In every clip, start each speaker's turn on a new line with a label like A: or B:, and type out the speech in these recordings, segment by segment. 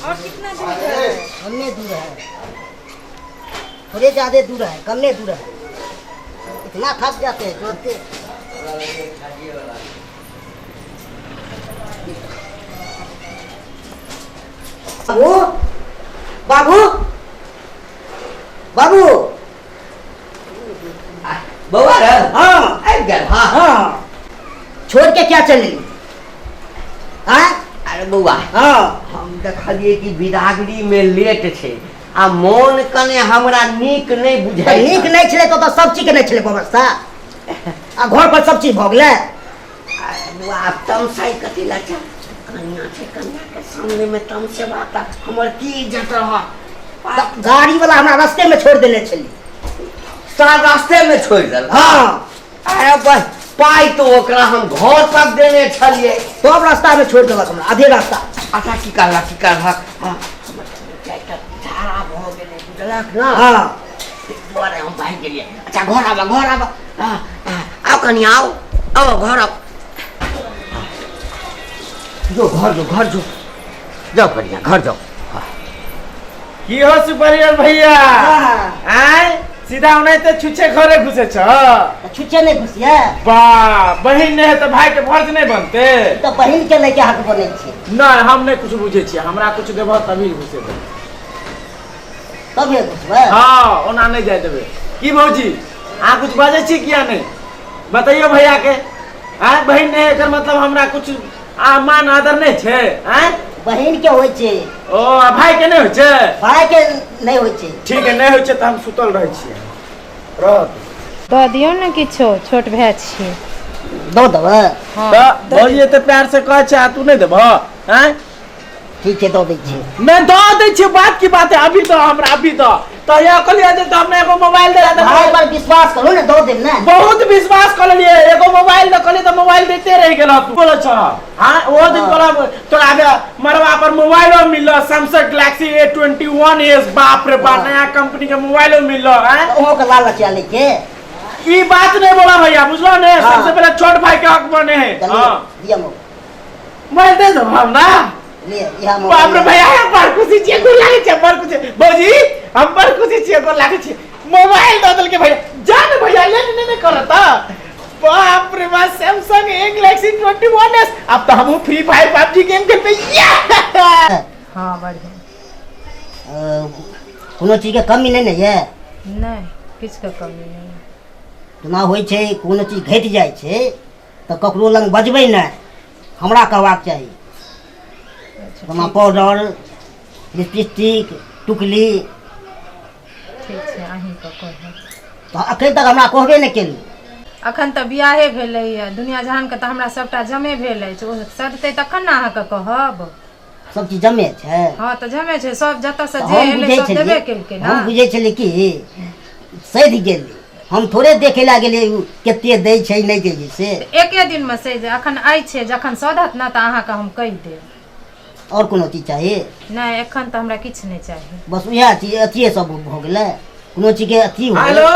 A: और कितना दूर है?
B: कमने दूर है, थोड़े ज्यादा दूर है, कमने दूर है। इतना थक जाते हैं जोड़ते। बाबू बाबू बाबू
C: बउआ रे
B: हाँ
C: आबि गेल। हाँ
B: हाँ छोड़ के क्या चले? हाँ
C: अरे बउआ
B: हाँ
C: हम देखलिए कि बिदागरी में लेट छै आ मोन कने हमरा नीक नहीं बुझाइ।
B: नीक नहीं छले तो सब चीज के नहीं छले व्यवस्था। आ घर पर सब चीज भ गेलै।
C: बुआ तमसाई कथी ला छै? कन्या छै, कन्या के सामने में तमसे बात हमर की इज्जत रह।
B: गाड़ी वाला हमरा रास्ते में छोड़ देने छली।
C: सारा रास्ते में छोड़ देल।
B: हाँ
C: अरे बस पाई तो ओकरा हम घर तक देने छलिए,
B: सब रास्ता में छोड़ देलक हमरा, आधे रास्ता।
C: अच्छा की करलक हाँ हमर झाड़ा भ गेलै बुझलक ना।
B: हाँ
C: दुआरे हम भाग गेलिए। अच्छा घर आबा आओ कन्या आओ घर आओ। जो घर जो जाओ कन्या घर जाओ।
D: की हो सुपरियर भैया? आय सीधा उन्हें छुच्छे घरे घुसे छ?
B: छुच्छे नहीं घुसिए।
D: वाह बहिन नहीं है तो भाई के फर्ज नहीं बनते?
B: तो बहिन के लेके हाथ बने छे।
D: नहीं हम नहीं कुछ बुझे छियै, हमरा कुछ देबह तभी घुसे दे।
B: तब ये घुसबे।
D: हाँ ओना नहीं जाए देबे। की भौजी आ कुछ बाजे छी किया नहीं बताइयो भैया के? आय बहिन नहीं एकर मतलब हमरा कुछ मान आदर नहीं छे? आय
B: बहिन के होय छे।
D: ओ भाई के नहीं होय छे?
B: भाई के नहीं होय छे।
D: ठीक है नहीं होय छे त हम सुतल रह छियै। रह
A: दऽ दियौ ने किछो, छोट भाय छियै।
B: दो देबे।
D: तो भौजी एते प्यार से कह छै आ तू नहीं देबह? हैं
B: ठीक है दो दै छी।
D: मैं दऽ दै छी, बात की बात है। अभी तो हमरा अभी तो या कहलिए जे तो हमने एगो मोबाइल दे दे।
B: भाई पर विश्वास करो ना, दो देब ना।
D: बहुत विश्वास कर लिए, एगो मोबाइल दे कहलिए तो मोबाइल देते रह गेल तू। बोलो छ हां वो दिन तोरा तोरा मरवा पर मोबाइलो मिललो सैमसंग गैलेक्सी A21s। बाप रे बाप नया कंपनी के मोबाइलो मिललो हैं।
B: ओहो के लालच आले के
D: ई बात नहीं बोला भैया बुझलो ने। सबसे पहले छोट भाई के हक बने है। हां
B: दिया
D: मोबाइल दे दो हम ना।
B: ले यहां
D: बाप रे भैया पर खुशी छियै, गोर लागे छै पर खुशी। भौजी हम पर खुशी छियै, गोर लागे छै। मोबाइल दऽ देलके भैया, जान भैया लेट नहीं करता। बाप रे बाप सैमसंग गैलेक्सी A21s। अब तो हम फ्री फायर PUBG गेम खेलते।
A: हाँ बढ़िया।
B: कोनो चीज के कमी नहीं है?
A: नहीं किछ के कमी नहीं।
B: तना होय छै कोनो चीज घट जाय छै तो ककरो लंग बजबै नहीं, हमरा कहबाक चाही। तना पाउडर लिपस्टिक टुकली
A: ठीक छै अहीं के कहब।
B: तो अखन तक हमरा कहबे नहीं केलू।
A: अखन तऽ बियाहे भेलैया, दुनिया जहान के तऽ हमरा सबटा जमे भेल अछि। ओ सदतै तखन ने अहाँके कहब।
B: सब चीज जमे छै।
A: हाँ तऽ जमे छै, सब जतऽ से
B: तो
A: जे
B: हम
A: एलै
B: बुझै
A: सब देबे
B: छलिए,
A: केलकै ना।
B: हम बुझै छलिए कि सधि गेलै। हम थोड़े देखे ला गेलिए केते दै छै नहीं दै छै से।
A: एके दिन में सहि जाय। अखन आइ छै, जखन सधत ना तऽ अहाँके हम कहि देब।
B: और कोनो चीज चाहिए?
A: नहीं एखन तऽ हमरा किछु नहीं चाही।
B: बस वह चीज अथिए सब भ गेलै। कोनो चीज के अथी हो
D: हेलो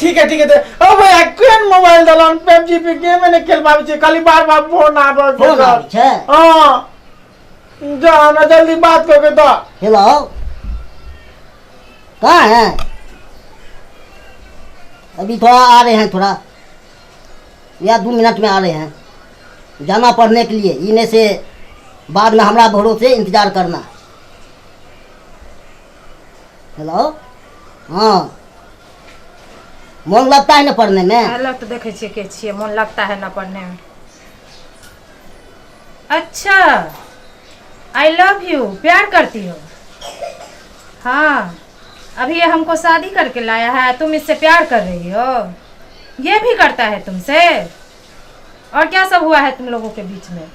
D: ठीक है ओ भैया केन मोबाइल दलन PUBG पे गेम नहीं खेल पाबै छै, खाली बार फोन आबै
B: फोन आबै छै।
D: हां जा ना जल्दी बात करके तो।
B: हेलो कहाँ है? अभी थोड़ा आ रहे हैं, थोड़ा या 2 मिनट में आ रहे हैं। जाना पढ़ने के लिए, इन्हें से बाद में हमरा भरोसे इंतजार करना। हेलो हाँ मन लगता है ना पढ़ने में?
A: हालत तो देखे छिए के छिए, मन लगता है ना पढ़ने में। अच्छा आई लव यू, प्यार करती हो? हाँ अभी ये हमको शादी करके लाया है, तुम इससे प्यार कर रही हो? ये भी करता है तुमसे? और क्या सब हुआ है तुम लोगों के बीच में?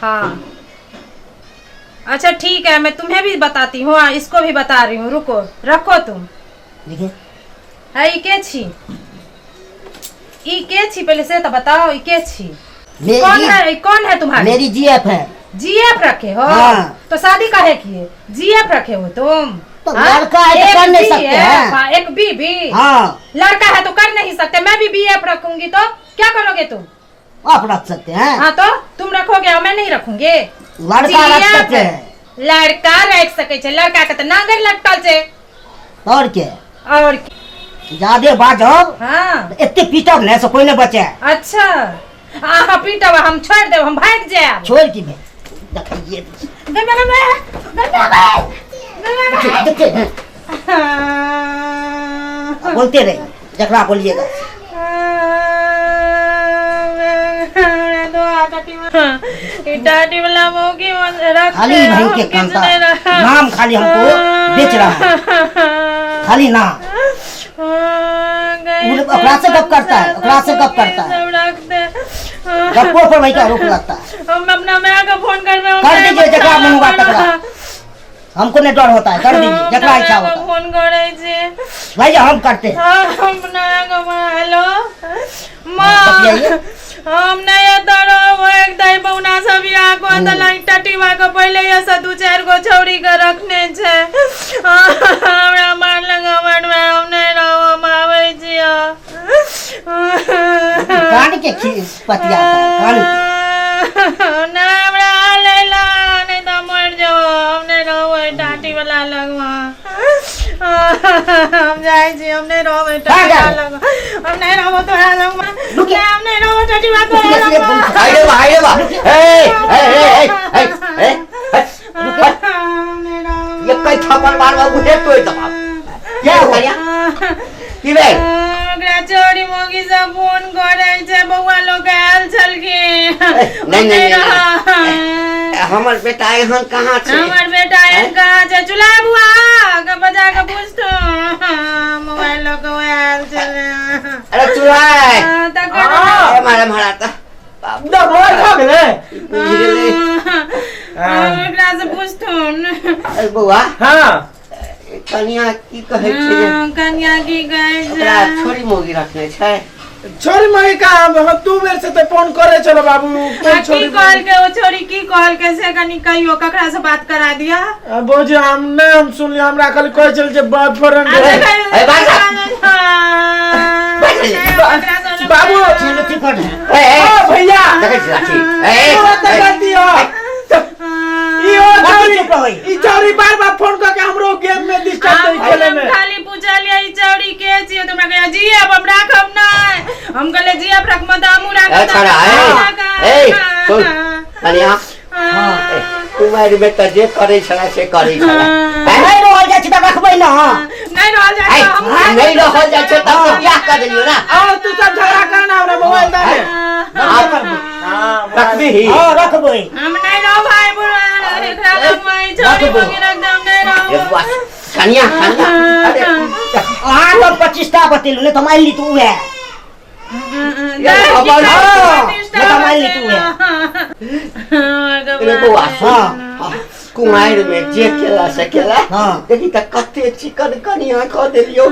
A: हाँ अच्छा ठीक है, मैं तुम्हें भी बताती हूँ, इसको भी बता रही हूँ। रुको रखो तुम।
B: देखिए
A: है ई के छी? ई के छी पहले से तो बताओ, ई के छी? कौन है तुम्हारी?
B: मेरी GF है।
A: GF रखे हो?
B: हाँ।
A: तो शादी काहे किए? GF रखे हो तुम?
B: तो लड़का है तो कर नहीं सकते हैं।
A: एक बीबी?
B: हाँ
A: लड़का है तो कर नहीं सकते। मैं भी BF रखूंगी तो क्या करोगे तुम?
B: आप रख सकते हैं।
A: हाँ तो तुम रखोगे और मैं नहीं रखूंगी।
B: लड़का रख सकते हैं।
A: लड़का रख सके छे, लड़का के तो नागर लटकल छे।
B: और क्या
A: और
B: ज्यादा बाजब
A: हाँ
B: एते पीटब ने से कोई न बचे।
A: अच्छा आहा पीटब हम छोड़ देब, हम भाग जाएब।
B: छोड़ की में देखिए बोलते रहे जकरा बोलिएगा। खाली भाई के कांता नाम खाली हमको बेच रहा है, खाली नाम। ओकरा से गप करता है, ओकरा से गप करता है, गप्पों पर भाई का रोक लगता है।
A: हम अपना मैं का फोन कर
B: दीजिए जकरा मन हुआ तकरा, हमको नहीं डर होता है, कर दीजिए जकरा इच्छा होता है।
A: फोन करे छे
B: भाई हम करते हैं।
A: हम नया का हेलो मां हम नया तरो वो एक दाई बौना सब या को अंदर टटीवा को पहले ये से दो चार गो छौरी के रखने छे। हमरा मार लगावट में हमने रहो मावे जियो
B: कान के पतिया कान
A: ना हमरा लेला नहीं तो मर जाओ, हमने रहो टाटी वाला लगवा। हम जाए छी, हमने रहो टाटी वाला लगवा, हमने रहो तोरा लगवा, हमने रहो टाटी वाला लगवा।
C: आइए बा ये कई थप्पड़ मारवा बुझे तो दबा क्या हो गया की बे
A: ओकरा चोरी मोगी से फोन करे छे, बौआ लोग आयल छलखिन।
C: नहीं हमर बेटा एहन कहाँ छे?
A: हमर बेटा एहन कहाँ छे? चुला बुआ के बजा के पूछतो मोबाइल लोग आयल छले।
C: अरे चुराए
A: तकर
C: मारे मारा त
D: ना मोर खा गेले
A: ओकरा से पूछतो।
C: अरे बउआ
D: हां
C: कन्या की कहै छै?
A: कन्या की कहै छै?
C: ओकरा छोरी मोगी रखने छै।
D: छोरी मई का तू मेरे से तो फोन करे चलो बाबू कौन
A: की
D: छोरी
A: कॉल के वो छोरी की कॉल के से कनी कहियो ककरा से बात करा दिया।
D: बोझे हम नाम सुन लिया हमरा कल कह चल जे बॉयफ्रेंड बाबू
B: चिल्लती कर
D: ओ भैया
C: देखै छी राखी
D: कर दियो ई चोरी बार-बार फोन करके हमरो गेम में डिस्टर्ब नहीं खेले में।
A: खाली पूछलिए ई चोरी के छियो तुमरा कहिया जी अब राखब नै, हम कहले जी अब रख मत हमू राखब।
C: छोड़ा ए सुन कन्या हां तुम्हारी बेटा जे करे छला से करे छला।
B: नहीं रहल जाय छै त रखबै न।
A: नहीं रहल जाय त हम
C: नहीं रहल जाय छै त बियाह कर देलियो ना।
D: आओ तू सब झगड़ा करना हमरा मोबाइल दे दे।
C: हां रखबी ही
B: हां रखबै।
A: हम नहीं रहो भाई बुआ एकरा लगवाई छोरी मोगी रख दम नहीं रहो।
C: कन्या कन्या अरे
B: अहाँ तो 25 टा बतेलु ने त माइल ली तू है।
C: कुमार में जे केला से केला देखी त कते चिकन कनिया ख देलियो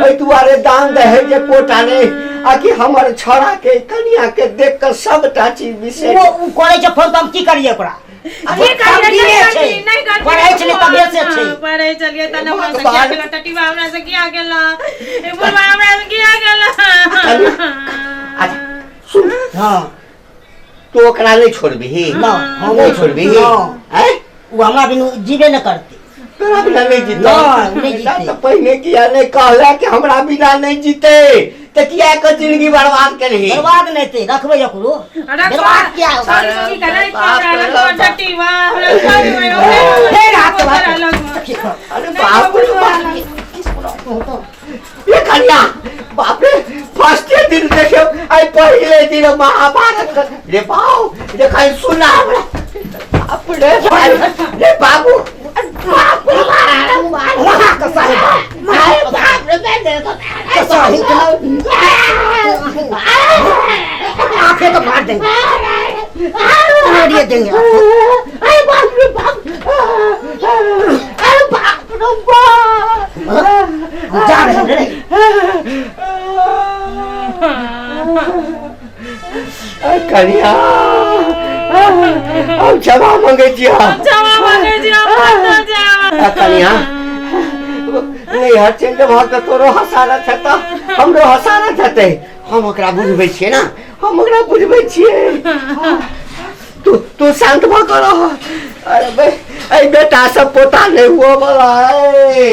C: ए दुआरे दान दहे जे कोटा ने आकि हमर छोरा के कनिया के देख कर सबटा चीज विशेष
B: वो करे छै फोन त हम की करिए ओकरा?
A: नहीं कर
B: पढ़ाई चले तबे से छै
A: पढ़ाई चलिए त न हमरा से किया गेला टटीवा हमरा से किया गेला ए बुढ़वा हमरा से किया गेला।
C: अच्छा सुन
B: हां
C: तो ओकरा नहीं छोड़बी
B: ना
C: हम नहीं छोड़बी हैं
B: वो हमरा बिनु जीवे न करते।
C: तोरा बिना नहीं जीता
B: नहीं जीते
C: तो पहले किया नहीं कहला कि हमरा बिना नहीं जीते तो किया के जिंदगी बर्बाद करही?
B: बर्बाद नहीं थे रखबै एकरो बर्बाद क्या
A: सॉरी सॉरी करे हमरा टटीवा हमरा छोरी में
B: फिर हाथ
C: अरे बाप रे बाप ये कन्या बाप रे फर्स्ट दिन देखो आई पहले दिन महाभारत रे बाऊ देखा सुना हमरा बाप रे बाबू बाप रे वहां का साहब बाप रे मैं देखो कैसा ही
B: आंखें तो मार देंगे मारिए देंगे
C: अरे बाप रे बाप अरे बाप रे बाप
B: जा रहे रे
C: कन्या हम क्षमा मांगे जिया कन्या नहीं हर चीज भाग तोरो हसाना छता हमरो हसाना छते हम ओकरा बुझबै छियै ना हम ओकरा बुझबै छियै तू शांत भ कर। अरे भाई बेटा सब पोता नहीं हुआ वाला है।